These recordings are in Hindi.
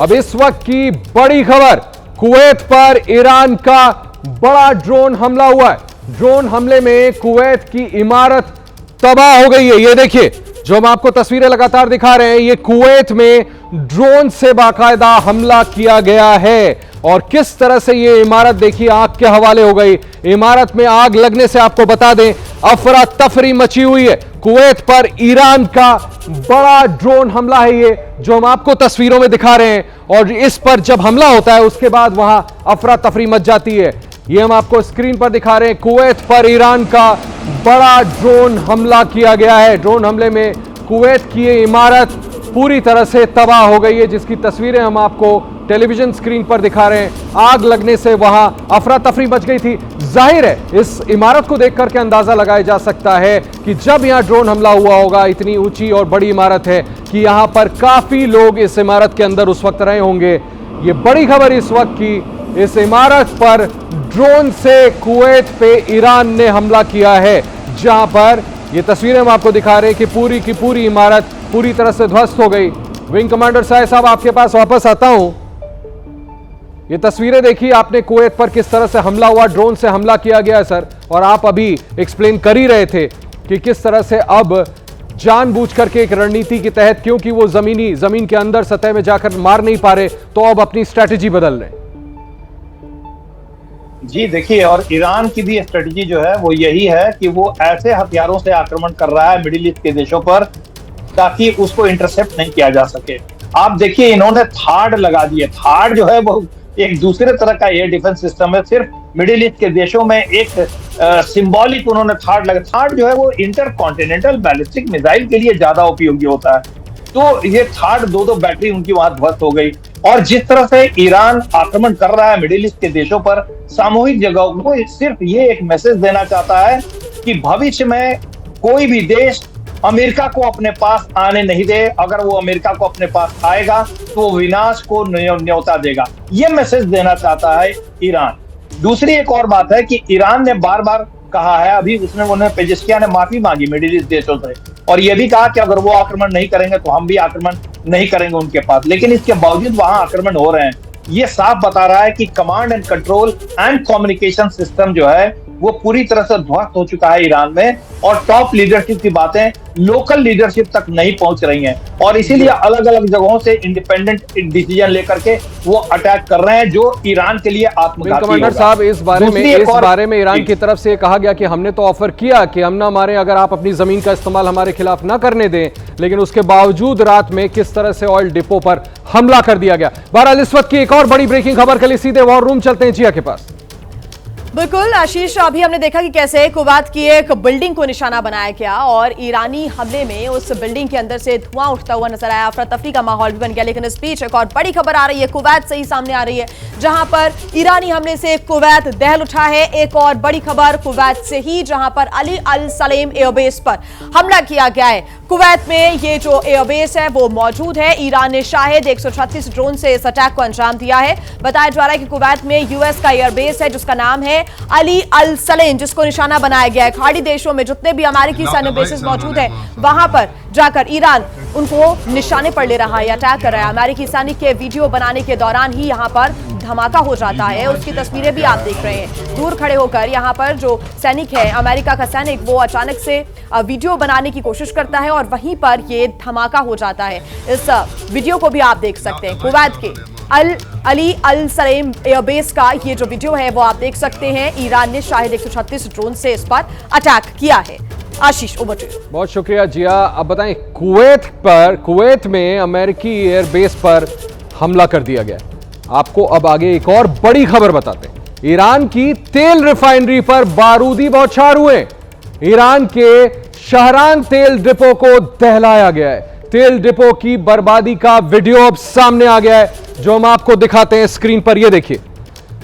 अब इस वक्त की बड़ी खबर, कुवैत पर ईरान का बड़ा ड्रोन हमला हुआ है। ड्रोन हमले में कुवैत की इमारत तबाह हो गई है। ये देखिए, जो हम आपको तस्वीरें लगातार दिखा रहे हैं, ये कुवैत में ड्रोन से बाकायदा हमला किया गया है और किस तरह से ये इमारत देखिए आग के हवाले हो गई। इमारत में आग लगने से आपको बता दें अफरा तफरी मची हुई है। कुवैत पर ईरान का बड़ा ड्रोन हमला है ये, जो हम आपको तस्वीरों में दिखा रहे हैं, और इस पर जब हमला होता है उसके बाद वहां अफरा तफरी मच जाती है। ये हम आपको स्क्रीन पर दिखा रहे हैं, कुवैत पर ईरान का बड़ा ड्रोन हमला किया गया है। ड्रोन हमले में कुवैत की ये इमारत पूरी तरह से तबाह हो गई है, जिसकी तस्वीरें हम आपको टेलीविजन स्क्रीन पर दिखा रहे हैं। आग लगने से वहां अफरा तफरी मच गई थी। जाहिर है इस इमारत को देख करके अंदाजा लगाया जा सकता है कि जब यहां ड्रोन हमला हुआ होगा, इतनी ऊंची और बड़ी इमारत है कि यहां पर काफी लोग इस इमारत के अंदर उस वक्त रहे होंगे। ये बड़ी खबर इस वक्त की, इस इमारत पर ड्रोन से कुवैत पे ईरान ने हमला किया है, जहां पर ये तस्वीरें हम आपको दिखा रहे हैं कि पूरी की पूरी इमारत पूरी तरह से ध्वस्त हो गई। विंग कमांडर साहब आपके पास वापस आता हूं। ये तस्वीरें देखिए आपने, कुवैत पर किस तरह से हमला हुआ, ड्रोन से हमला किया गया है सर, और आप अभी एक्सप्लेन कर ही रहे थे कि किस तरह से अब जानबूझ करके एक रणनीति के तहत, क्योंकि वो जमीन के अंदर सतह में जाकर मार नहीं पा रहे, तो अब अपनी स्ट्रैटेजी बदल रहे हैं। जी देखिए, और ईरान की भी स्ट्रेटजी जो है वो यही है कि वो ऐसे हथियारों से आक्रमण कर रहा है मिडिल ईस्ट के देशों पर ताकि उसको इंटरसेप्ट नहीं किया जा सके। आप देखिए, इन्होंने थार्ड लगा दिए। थार्ड जो है वो एक दूसरे तरह का एयर डिफेंस सिस्टम है। सिर्फ मिडिल ईस्ट के देशों में एक सिंबॉलिक उन्होंने थार्ड लगा। थार्ड जो है वो इंटर कॉन्टिनेंटल बैलिस्टिक मिसाइल के लिए ज्यादा उपयोगी होता है। तो ये थार्ड दो बैटरी उनकी वहां ध्वस्त हो गई। और जिस तरह से ईरान आक्रमण कर रहा है मिडिल ईस्ट के देशों पर सामूहिक जगहों को, सिर्फ ये एक मैसेज देना चाहता है कि भविष्य में कोई भी देश अमेरिका को अपने पास आने नहीं दे। अगर वो अमेरिका को अपने पास आएगा तो वो विनाश को न्योता देगा। ये मैसेज देना चाहता है ईरान। दूसरी एक और बात है कि ईरान ने बार बार कहा है, अभी उसने पेजेस्कियान ने माफी मांगी मिडिल ईस्ट देशों से, और ये भी कहा कि अगर वो आक्रमण नहीं करेंगे तो हम भी आक्रमण नहीं करेंगे उनके पास। लेकिन इसके बावजूद वहां आक्रमण हो रहे हैं। ये साफ बता रहा है कि command and control and communication system जो है वो पूरी तरह से ध्वस्त हो चुका है ईरान में, और टॉप लीडरशिप की बातें लोकल लीडरशिप तक नहीं पहुंच रही हैं, और इसीलिए अलग अलग जगहों से इंडिपेंडेंट डिसीजन लेकर के वो अटैक कर रहे हैं, जो ईरान के लिए आत्मघाती होगा। कमांडर साहब, इस बारे में ईरान की तरफ से कहा गया कि हमने तो ऑफर किया कि हम ना मारे अगर आप अपनी जमीन का इस्तेमाल हमारे खिलाफ ना करने दें, लेकिन उसके बावजूद रात में किस तरह से ऑयल डिपो पर हमला कर दिया गया। बहरहाल इस वक्त की एक और बड़ी ब्रेकिंग खबर के लिए सीधे वॉर रूम चलते हैं जिया के पास। बिल्कुल आशीष, अभी हमने देखा कि कैसे कुवैत की एक बिल्डिंग को निशाना बनाया गया और ईरानी हमले में उस बिल्डिंग के अंदर से धुआं उठता हुआ नजर आया। अफरा तफरी का माहौल भी बन गया। लेकिन इस बीच एक और बड़ी खबर आ रही है, कुवैत से ही सामने आ रही है, जहां पर ईरानी हमले से कुवैत दहल उठा है। एक और बड़ी खबर कुवैत से ही, जहां पर अली अल सलेम एयरबेस पर हमला किया गया है। कुवैत में ये जो एयरबेस है वो मौजूद है। ईरान ने शाहिद 136 ड्रोन से इस अटैक को अंजाम दिया है। बताया जा रहा है कि कुवैत में यूएस का एयरबेस है जिसका नाम है अली अल सलेम, जिसको निशाना बनाया गया है। खाड़ी देशों में जितने भी अमेरिकी सैन्य बेसेस मौजूद है वहां पर जाकर ईरान उनको निशाने पर ले रहा है, अटैक कर रहा है। अमेरिकी सैनिक के वीडियो बनाने के दौरान ही यहां पर धमाका हो जाता है। उसकी तस्वीरें भी आप देख रहे हैं। दूर खड़े होकर यहां पर जो सैनिक है, अमेरिका का सैनिक, वो अचानक से वीडियो बनाने की कोशिश करता है और वहीं पर ये धमाका हो जाता है। इस वीडियो को भी आप देख सकते हैं। कुवैत के अली अल सलेम एयरबेस का ये जो वीडियो है वो आप देख सकते हैं। ईरान ने शाहिद 136 ड्रोन से इस पर अटैक किया है। आशीष, ओवर टू यू। बहुत शुक्रिया जिया। अब बताएं, कुवैत में अमेरिकी एयरबेस पर हमला कर दिया गया। आपको अब आगे एक और बड़ी खबर बताते हैं। ईरान की तेल रिफाइनरी पर बारूदी बौछार हुए। ईरान के शहरान तेल डिपो को दहलाया गया है। तेल डिपो की बर्बादी का वीडियो अब सामने आ गया है, जो हम आपको दिखाते हैं स्क्रीन पर। ये देखिए,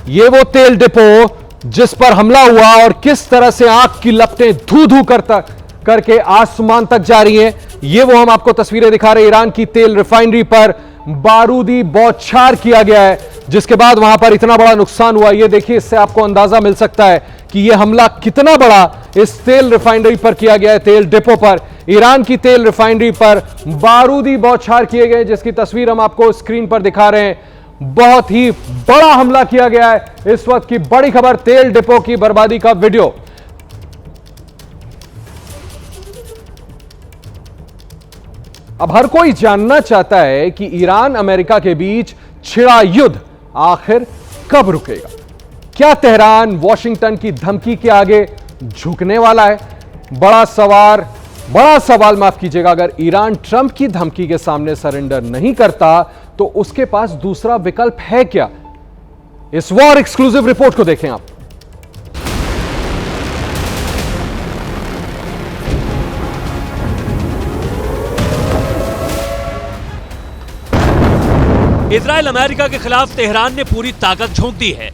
ये वो तेल डिपो जिस पर हमला हुआ और किस तरह से आग की लपटें धू धू करके आसमान तक जा रही हैं। ये वो हम आपको तस्वीरें दिखा रहे हैं। ईरान की तेल रिफाइनरी पर बारूदी बौछार किया गया है, जिसके बाद वहां पर इतना बड़ा नुकसान हुआ। ये देखिए, इससे आपको अंदाजा मिल सकता है कि यह हमला कितना बड़ा इस तेल रिफाइनरी पर किया गया है, तेल डिपो पर, ईरान की तेल रिफाइनरी पर बारूदी बौछार किए गए, जिसकी तस्वीर हम आपको स्क्रीन पर दिखा रहे हैं। बहुत ही बड़ा हमला किया गया है। इस वक्त की बड़ी खबर, तेल डिपो की बर्बादी का वीडियो। अब हर कोई जानना चाहता है कि ईरान अमेरिका के बीच छिड़ा युद्ध आखिर कब रुकेगा। क्या तेहरान वॉशिंगटन की धमकी के आगे झुकने वाला है? बड़ा सवाल माफ कीजिएगा। अगर ईरान ट्रंप की धमकी के सामने सरेंडर नहीं करता तो उसके पास दूसरा विकल्प है क्या? इस वॉर एक्सक्लूसिव रिपोर्ट को देखें आप। इजराइल अमेरिका के खिलाफ तेहरान ने पूरी ताकत झोंक दी है।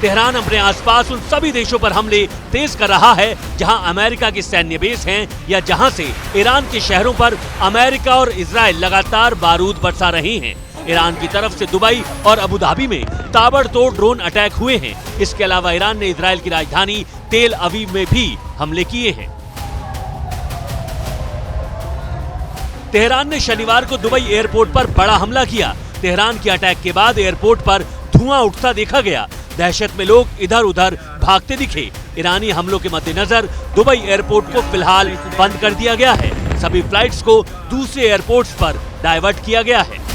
तेहरान अपने आसपास उन सभी देशों पर हमले तेज कर रहा है जहां अमेरिका की सैन्य बेस हैं या जहां से ईरान के शहरों पर अमेरिका और इजराइल लगातार बारूद बरसा रहे हैं। ईरान की तरफ से दुबई और अबू धाबी में ताबड़तोड़ ड्रोन अटैक हुए हैं। इसके अलावा ईरान ने इजराइल की राजधानी तेल अवीव में भी हमले किए हैं। तेहरान ने शनिवार को दुबई एयरपोर्ट पर बड़ा हमला किया। तेहरान के अटैक के बाद एयरपोर्ट पर धुआं उठता देखा गया। दहशत में लोग इधर उधर भागते दिखे। ईरानी हमलों के मद्देनजर दुबई एयरपोर्ट को फिलहाल बंद कर दिया गया है। सभी फ्लाइट्स को दूसरे एयरपोर्ट्स पर डाइवर्ट किया गया है।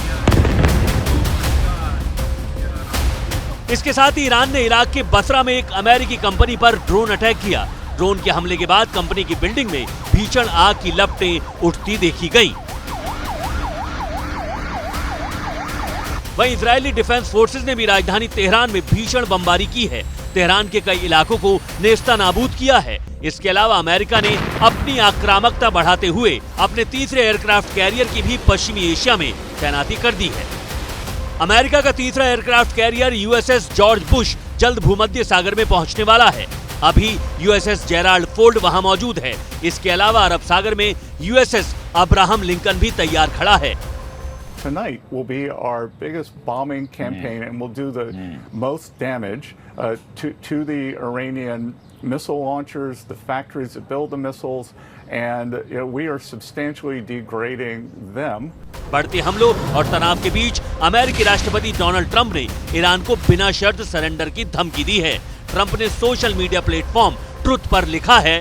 इसके साथ ही ईरान ने इराक के बसरा में एक अमेरिकी कंपनी पर ड्रोन अटैक किया। ड्रोन के हमले के बाद कंपनी की बिल्डिंग में भीषण आग की लपटें उठती देखी गईं। वहीं इजरायली डिफेंस फोर्सेज ने भी राजधानी तेहरान में भीषण बमबारी की है। तेहरान के कई इलाकों को नेस्तनाबूद किया है। इसके अलावा अमेरिका ने अपनी आक्रामकता बढ़ाते हुए अपने तीसरे एयरक्राफ्ट कैरियर की भी पश्चिमी एशिया में तैनाती कर दी है। अमेरिका का तीसरा aircraft carrier USS George Bush जल्द भूमध्य सागर में पहुंचने वाला है। अभी यूएसएस जेराल्ड फोर्ड वहां मौजूद है। इसके अलावा अरब सागर में यूएसएस अब्राहम लिंकन भी तैयार खड़ा है। Tonight will be our biggest bombing campaign, and we'll do the most damage to the Iranian missile launchers, the factories that build the missiles, and we are substantially degrading them. बढ़ते हमलों और तनाव के बीच अमेरिकी राष्ट्रपति डोनाल्ड ट्रंप ने ईरान को बिना शर्त सरेंडर की धमकी दी है। ट्रंप ने सोशल मीडिया प्लेटफॉर्म ट्रुथ पर लिखा है,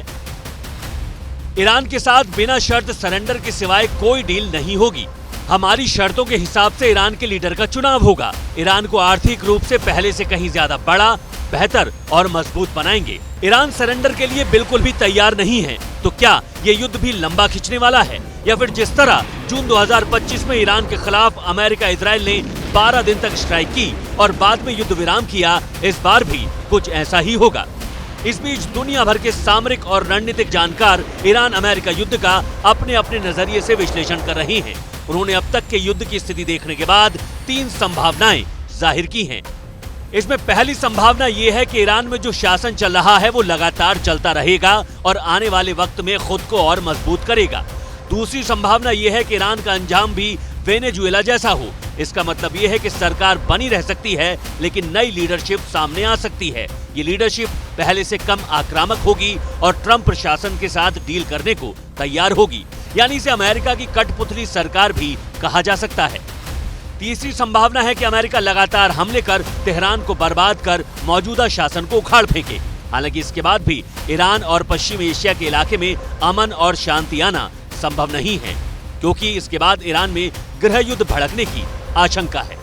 ईरान के साथ बिना शर्त सरेंडर के सिवाय कोई डील नहीं होगी। हमारी शर्तों के हिसाब से ईरान के लीडर का चुनाव होगा। ईरान को आर्थिक रूप से पहले से कहीं ज्यादा बड़ा, बेहतर और मजबूत बनाएंगे। ईरान सरेंडर के लिए बिल्कुल भी तैयार नहीं है। तो क्या ये युद्ध भी लंबा खिंचने वाला है, या फिर जिस तरह जून 2025 में ईरान के खिलाफ अमेरिका इजराइल ने 12 दिन तक स्ट्राइक की और बाद में युद्ध विराम किया, इस बार भी कुछ ऐसा ही होगा। इस बीच दुनिया भर के सामरिक और रणनीतिक जानकार ईरान अमेरिका युद्ध का अपने अपने नजरिए से विश्लेषण कर रहे हैं। उन्होंने अब तक के युद्ध की स्थिति देखने के बाद 3 संभावनाएं जाहिर की हैं। इसमें पहली संभावना यह है कि ईरान में जो शासन चल रहा है वो लगातार चलता रहेगा और आने वाले वक्त में खुद को और मजबूत करेगा। दूसरी संभावना यह है कि ईरान का अंजाम भी वेनेजुएला जैसा हो। इसका मतलब यह है कि सरकार बनी रह सकती है लेकिन नई लीडरशिप सामने आ सकती है। ये लीडरशिप पहले से कम आक्रामक होगी और ट्रंप प्रशासन के साथ डील करने को तैयार होगी, यानी इसे अमेरिका की कठपुतली सरकार भी कहा जा सकता है। तीसरी संभावना है कि अमेरिका लगातार हमले कर तेहरान को बर्बाद कर मौजूदा शासन को उखाड़ फेंके। हालांकि इसके बाद भी ईरान और पश्चिमी एशिया के इलाके में अमन और शांति आना संभव नहीं है, क्योंकि इसके बाद ईरान में गृह युद्ध भड़कने की आशंका है।